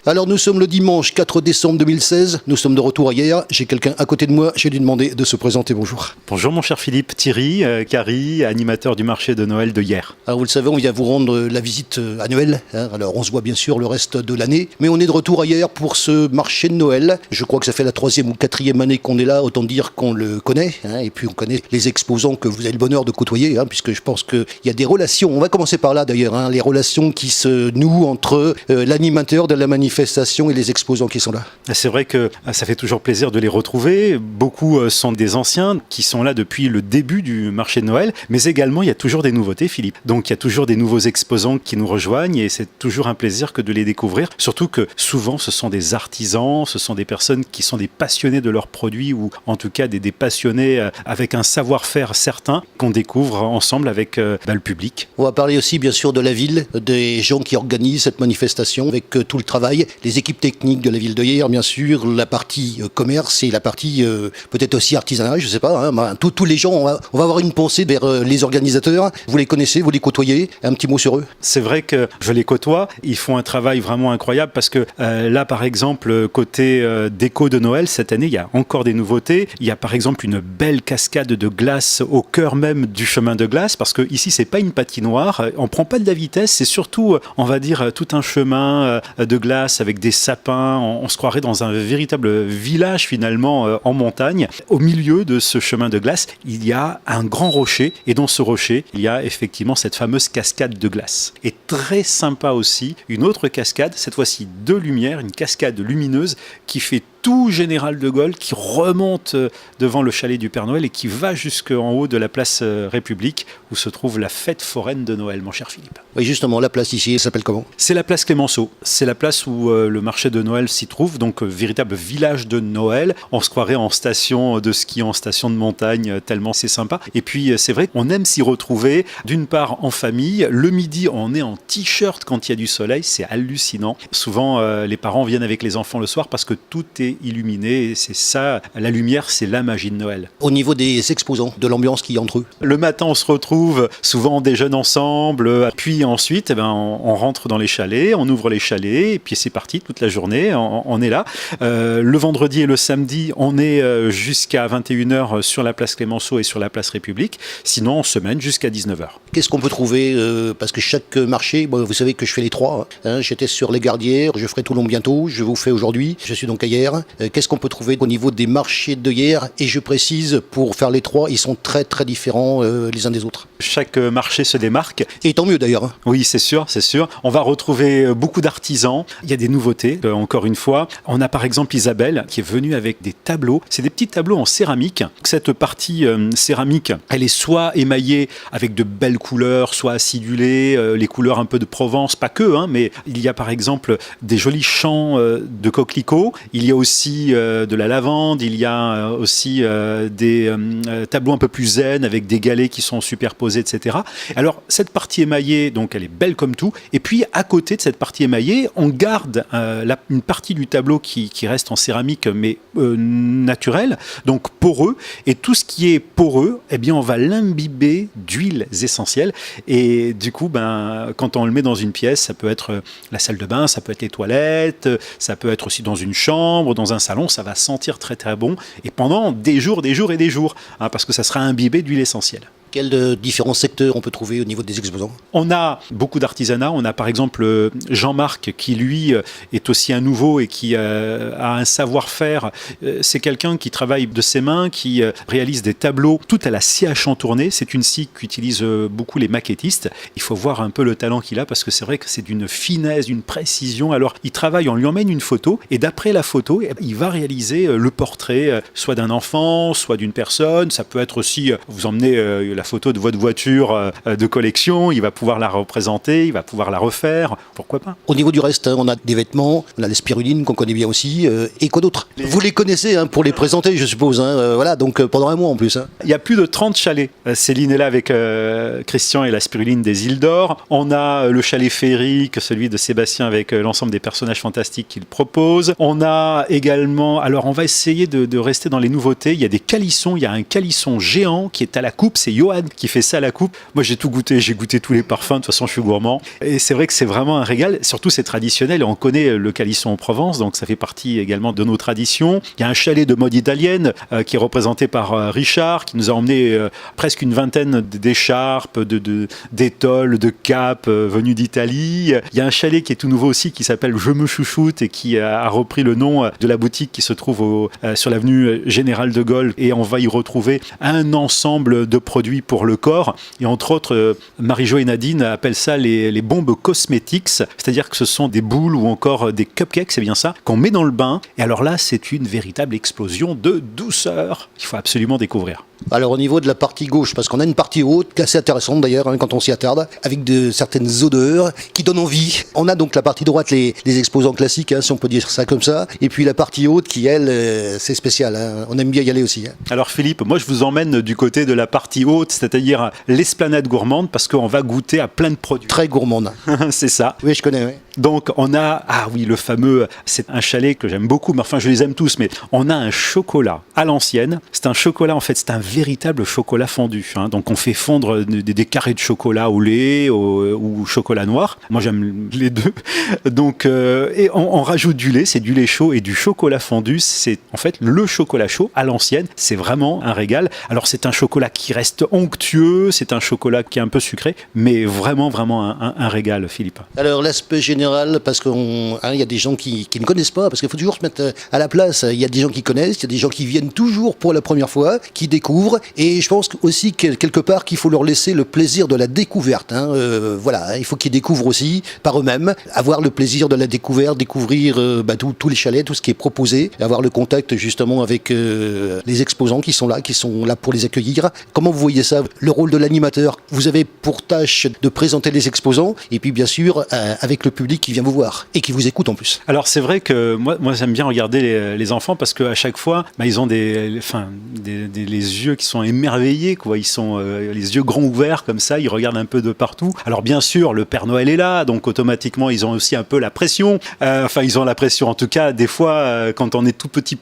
Alors nous sommes le dimanche 4 décembre 2016, nous sommes de retour hier. J'ai quelqu'un à côté de moi, j'ai lui demandé de se présenter. Bonjour. Bonjour mon cher Philippe, Thierry Carry, animateur du marché de Noël de hier. Alors vous le savez, on vient vous rendre la visite annuelle. Alors on se voit bien sûr le reste de l'année, mais on est de retour hier pour ce marché de Noël. Je crois que ça fait la 3e ou 4e année qu'on est là, autant dire qu'on le connaît. Et puis on connaît les exposants que vous avez le bonheur de côtoyer, puisque je pense qu'il y a des relations. On va commencer par là d'ailleurs, les relations qui se nouent entre l'animateur de la manifestation et les exposants qui sont là. C'est vrai que ça fait toujours plaisir de les retrouver. Beaucoup sont des anciens qui sont là depuis le début du marché de Noël, mais également il y a toujours des nouveautés, Philippe. Donc il y a toujours des nouveaux exposants qui nous rejoignent et c'est toujours un plaisir que de les découvrir. Surtout que souvent ce sont des artisans, ce sont des personnes qui sont des passionnés de leurs produits ou en tout cas des passionnés avec un savoir-faire certain qu'on découvre ensemble avec le public. On va parler aussi bien sûr de la ville, des gens qui organisent cette manifestation avec tout le travail, les équipes techniques de la ville de hier, bien sûr, la partie commerce et la partie peut-être aussi artisanat, je sais pas. Tous les gens, on va avoir une pensée vers les organisateurs. Vous les connaissez, vous les côtoyez, un petit mot sur eux. C'est vrai que je les côtoie, ils font un travail vraiment incroyable parce que là par exemple côté déco de Noël, cette année il y a encore des nouveautés. Il y a par exemple une belle cascade de glace au cœur même du chemin de glace parce que ici c'est pas une patinoire, on prend pas de la vitesse, c'est surtout on va dire tout un chemin de glace avec des sapins, on se croirait dans un véritable village finalement en montagne. Au milieu de ce chemin de glace, il y a un grand rocher et dans ce rocher, il y a effectivement cette fameuse cascade de glace. Et très sympa aussi, une autre cascade, cette fois-ci de lumière, une cascade lumineuse qui fait tout Général de Gaulle, qui remonte devant le chalet du Père Noël et qui va jusqu'en haut de la place République où se trouve la fête foraine de Noël, mon cher Philippe. Oui, justement, la place ici, elle s'appelle comment ? C'est la place Clémenceau. C'est la place où le marché de Noël s'y trouve, donc véritable village de Noël. On se croirait en station de ski, en station de montagne, tellement c'est sympa. Et puis c'est vrai qu'on aime s'y retrouver, d'une part en famille. Le midi, on est en t-shirt quand il y a du soleil, c'est hallucinant. Souvent, les parents viennent avec les enfants le soir parce que tout est illuminé et c'est ça, la lumière, c'est la magie de Noël. Au niveau des exposants, de l'ambiance qu'il y a entre eux. Le matin, on se retrouve, souvent on déjeune ensemble, puis ensuite, on rentre dans les chalets, on ouvre les chalets, et puis c'est parti toute la journée, on est là. Le vendredi et le samedi, on est jusqu'à 21h sur la place Clémenceau et sur la place République, sinon en semaine jusqu'à 19h. Qu'est-ce qu'on peut trouver parce que chaque marché, vous savez que je fais les trois, j'étais sur les Gardières, je ferai Toulon bientôt, je vous fais aujourd'hui, je suis donc à hier. Qu'est-ce qu'on peut trouver au niveau des marchés de hier ? Et je précise, pour faire les trois, ils sont très très différents les uns des autres. Chaque marché se démarque. Et tant mieux d'ailleurs. Oui, c'est sûr, c'est sûr. On va retrouver beaucoup d'artisans. Il y a des nouveautés, encore une fois. On a par exemple Isabelle qui est venue avec des tableaux. C'est des petits tableaux en céramique. Cette partie céramique, elle est soit émaillée avec de belles couleurs, soit acidulée, les couleurs un peu de Provence, pas que, mais il y a par exemple des jolis champs de coquelicots. Il y a aussi de la lavande, il y a aussi des tableaux un peu plus zen avec des galets qui sont superposés, etc. Alors cette partie émaillée, donc elle est belle comme tout, et puis à côté de cette partie émaillée, on garde une partie du tableau qui reste en céramique mais naturelle, donc poreux, et tout ce qui est poreux, eh bien on va l'imbiber d'huiles essentielles, et du coup quand on le met dans une pièce, ça peut être la salle de bain, ça peut être les toilettes, ça peut être aussi dans une chambre, dans un salon, ça va sentir très très bon et pendant des jours et des jours, parce que ça sera imbibé d'huile essentielle. Quels différents secteurs on peut trouver au niveau des exposants ? On a beaucoup d'artisanat. On a par exemple Jean-Marc qui, lui, est aussi un nouveau et qui a un savoir-faire. C'est quelqu'un qui travaille de ses mains, qui réalise des tableaux tout à la scie à chantourner. C'est une scie qu'utilisent beaucoup les maquettistes. Il faut voir un peu le talent qu'il a parce que c'est vrai que c'est d'une finesse, d'une précision. Alors, il travaille, on lui emmène une photo et d'après la photo, il va réaliser le portrait soit d'un enfant, soit d'une personne. Ça peut être aussi, vous emmenez la photo de votre voiture de collection, il va pouvoir la représenter, il va pouvoir la refaire, pourquoi pas. Au niveau du reste, on a des vêtements, on a les spirulines qu'on connaît bien aussi, et quoi d'autre ? Vous les connaissez pour les présenter, je suppose, voilà, donc pendant un mois en plus. Il y a plus de 30 chalets. Céline est là avec Christian et la spiruline des îles d'Or. On a le chalet féerique, celui de Sébastien avec l'ensemble des personnages fantastiques qu'il propose. On a également, alors on va essayer de rester dans les nouveautés, il y a des calissons, il y a un calisson géant qui est à la coupe, c'est Johan Johan qui fait ça à la coupe. Moi, j'ai tout goûté, j'ai goûté tous les parfums. De toute façon, je suis gourmand. Et c'est vrai que c'est vraiment un régal. Surtout, c'est traditionnel. On connaît le calisson en Provence, donc ça fait partie également de nos traditions. Il y a un chalet de mode italienne qui est représenté par Richard, qui nous a emmené presque une vingtaine d'écharpes, d'étoles, de capes venues d'Italie. Il y a un chalet qui est tout nouveau aussi, qui s'appelle Je me chouchoute et qui a repris le nom de la boutique qui se trouve sur l'avenue Général de Gaulle. Et on va y retrouver un ensemble de produits pour le corps. Et entre autres, Marie-Jo et Nadine appellent ça les bombes cosmétiques, c'est-à-dire que ce sont des boules ou encore des cupcakes, c'est bien ça, qu'on met dans le bain. Et alors là, c'est une véritable explosion de douceur. Il faut absolument découvrir. Alors au niveau de la partie gauche, parce qu'on a une partie haute, qui est assez intéressante d'ailleurs quand on s'y attarde, avec certaines odeurs qui donnent envie. On a donc la partie droite, les exposants classiques, si on peut dire ça comme ça, et puis la partie haute qui, elle, c'est spécial. On aime bien y aller aussi. Alors Philippe, moi je vous emmène du côté de la partie haute, c'est-à-dire l'esplanade gourmande, parce qu'on va goûter à plein de produits. Très gourmande. C'est ça. Oui, je connais, oui. Donc on a, le fameux, c'est un chalet que j'aime beaucoup, mais enfin je les aime tous, mais on a un chocolat à l'ancienne. C'est un chocolat, en fait, c'est un véritable chocolat fondu. Donc on fait fondre des carrés de chocolat au lait ou chocolat noir. Moi j'aime les deux. Donc et on rajoute du lait, c'est du lait chaud et du chocolat fondu. C'est en fait le chocolat chaud à l'ancienne. C'est vraiment un régal. Alors c'est un chocolat qui reste onctueux, c'est un chocolat qui est un peu sucré, mais vraiment un régal, Philippe. Alors l'aspect général, parce qu'il y a des gens qui ne connaissent pas, parce qu'il faut toujours se mettre à la place. Il y a des gens qui connaissent, il y a des gens qui viennent toujours pour la première fois, qui découvrent, et je pense aussi quelque part qu'il faut leur laisser le plaisir de la découverte. Il faut qu'ils découvrent aussi par eux-mêmes, avoir le plaisir de la découverte, découvrir tous les chalets, tout ce qui est proposé, avoir le contact justement avec les exposants qui sont là pour les accueillir. Comment vous voyez ça, le rôle de l'animateur? Vous avez pour tâche de présenter les exposants, et puis bien sûr avec le public qui vient vous voir et qui vous écoute en plus. Alors c'est vrai que moi j'aime bien regarder les enfants parce qu'à chaque fois ils ont les yeux qui sont émerveillés, quoi. Ils sont les yeux grands ouverts comme ça, ils regardent un peu de partout. Alors bien sûr le Père Noël est là, donc automatiquement ils ont aussi un peu la pression. Ils ont la pression, en tout cas des fois quand on est tout petit,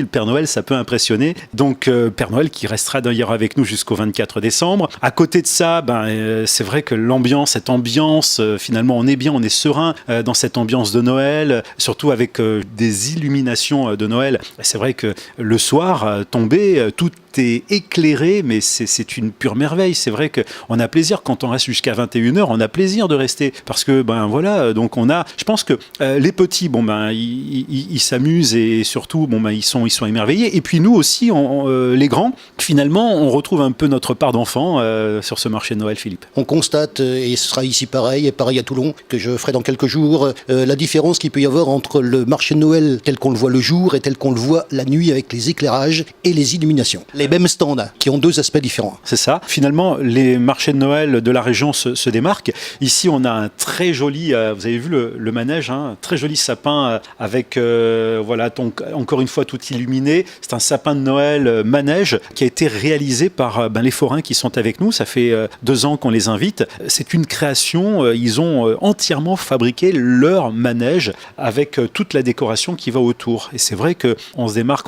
le Père Noël ça peut impressionner. Donc Père Noël qui restera d'ailleurs avec nous jusqu'au 24 décembre. À côté de ça, c'est vrai que cette ambiance, finalement on est bien, on est serein dans cette ambiance de Noël, surtout avec des illuminations de Noël. C'est vrai que le soir tombé, tout est éclairé, mais c'est une pure merveille. C'est vrai qu'on a plaisir quand on reste jusqu'à 21h, on a plaisir de rester parce que donc je pense que les petits ils s'amusent et surtout ils sont émerveillés, et puis nous aussi les grands, finalement on retrouve un peu notre part d'enfant sur ce marché de Noël, Philippe. On constate, et ce sera ici pareil, et pareil à Toulon, que je ferai dans quelques jours, la différence qu'il peut y avoir entre le marché de Noël tel qu'on le voit le jour et tel qu'on le voit la nuit avec les éclairages et les illuminations. Les mêmes stands qui ont deux aspects différents. C'est ça. Finalement, les marchés de Noël de la région se démarquent. Ici, on a un très joli, vous avez vu le manège, très joli sapin avec, encore une fois, tout illuminé. C'est un sapin de Noël manège qui a été réalisé par les forains qui sont avec nous. Ça fait 2 ans qu'on les invite. C'est une création. Ils ont entièrement fabriqué leur manège avec toute la décoration qui va autour. Et c'est vrai qu'on se démarque,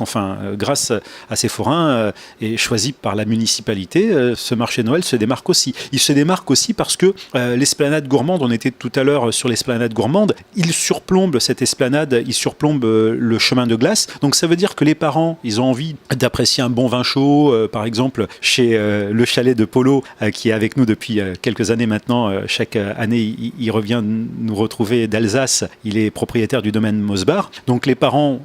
grâce à ces forains, et choisi par la municipalité, ce marché de Noël se démarque aussi. Il se démarque aussi parce que l'esplanade gourmande, on était tout à l'heure sur l'esplanade gourmande, il surplombe cette esplanade, il surplombe le chemin de glace. Donc ça veut dire que les parents, ils ont envie d'apprécier un bon vin chaud, par exemple chez le chalet de Polo, qui est avec nous depuis quelques années maintenant. Chaque année, il revient nous retrouver d'Alsace. Il est propriétaire du domaine Mosbar. Donc les parents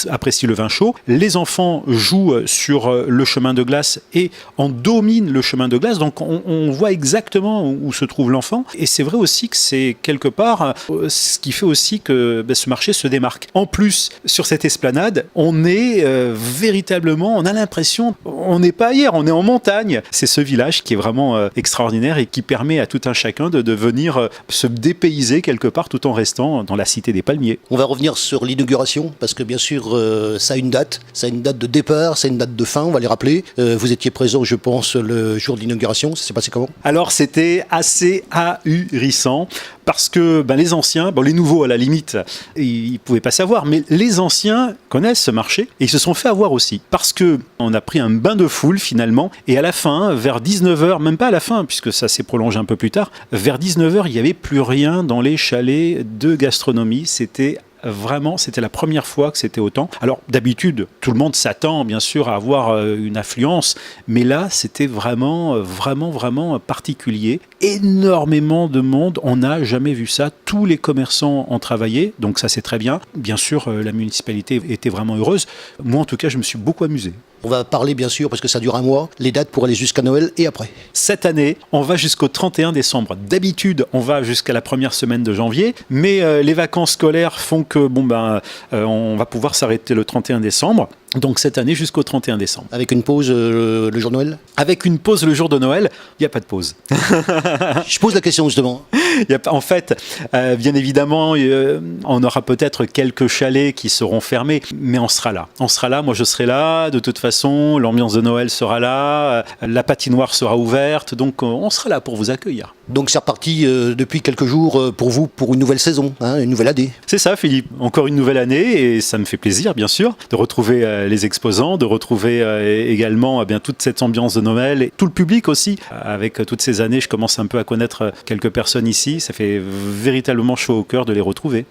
apprécient le vin chaud. Les enfants jouent sur le chemin de glace et on domine le chemin de glace. Donc on voit exactement où se trouve l'enfant. Et c'est vrai aussi que c'est quelque part ce qui fait aussi que ce marché se démarque. En plus, sur cette esplanade, on est véritablement, on a l'impression, on n'est pas ailleurs, on est en montagne. C'est ce village qui est vraiment extraordinaire et qui permet à tout un chacun de venir se dépayser quelque part tout en restant dans la cité des Palmiers. On va revenir sur l'inauguration parce que bien sûr ça a une date de départ, ça a une date de fin, on va les rappeler. janvier. Vous étiez présent, je pense, le jour de l'inauguration. Ça s'est passé comment? Alors c'était assez ahurissant parce que les anciens, les nouveaux à la limite, ils ne pouvaient pas savoir, mais les anciens connaissent ce marché et ils se sont fait avoir aussi parce qu'on a pris un bain de foule finalement et à la fin, vers 19h, même pas à la fin puisque ça s'est prolongé un peu plus tard, vers 19h il n'y avait plus rien dans les chalets de gastronomie. C'était la première fois que c'était autant. Alors d'habitude, tout le monde s'attend bien sûr à avoir une affluence, mais là c'était vraiment particulier. Énormément de monde, on n'a jamais vu ça. Tous les commerçants ont travaillé, donc ça c'est très bien. Bien sûr, la municipalité était vraiment heureuse. Moi en tout cas, je me suis beaucoup amusé. On va parler bien sûr, parce que ça dure un mois, les dates pour aller jusqu'à Noël et après. Cette année, on va jusqu'au 31 décembre. D'habitude, on va jusqu'à la première semaine de janvier, mais les vacances scolaires font que on va pouvoir s'arrêter le 31 décembre. Donc cette année jusqu'au 31 décembre. Avec une pause le jour de Noël? Avec une pause le jour de Noël, il n'y a pas de pause. Je pose la question justement. En fait, bien évidemment, on aura peut-être quelques chalets qui seront fermés, mais on sera là. On sera là, moi je serai là, de toute façon, l'ambiance de Noël sera là, la patinoire sera ouverte, donc on sera là pour vous accueillir. Donc c'est reparti depuis quelques jours pour vous, pour une nouvelle saison, une nouvelle année. C'est ça Philippe, encore une nouvelle année et ça me fait plaisir bien sûr de retrouver les exposants, de retrouver également toute cette ambiance de Noël et tout le public aussi. Avec toutes ces années, je commence un peu à connaître quelques personnes ici, ça fait véritablement chaud au cœur de les retrouver.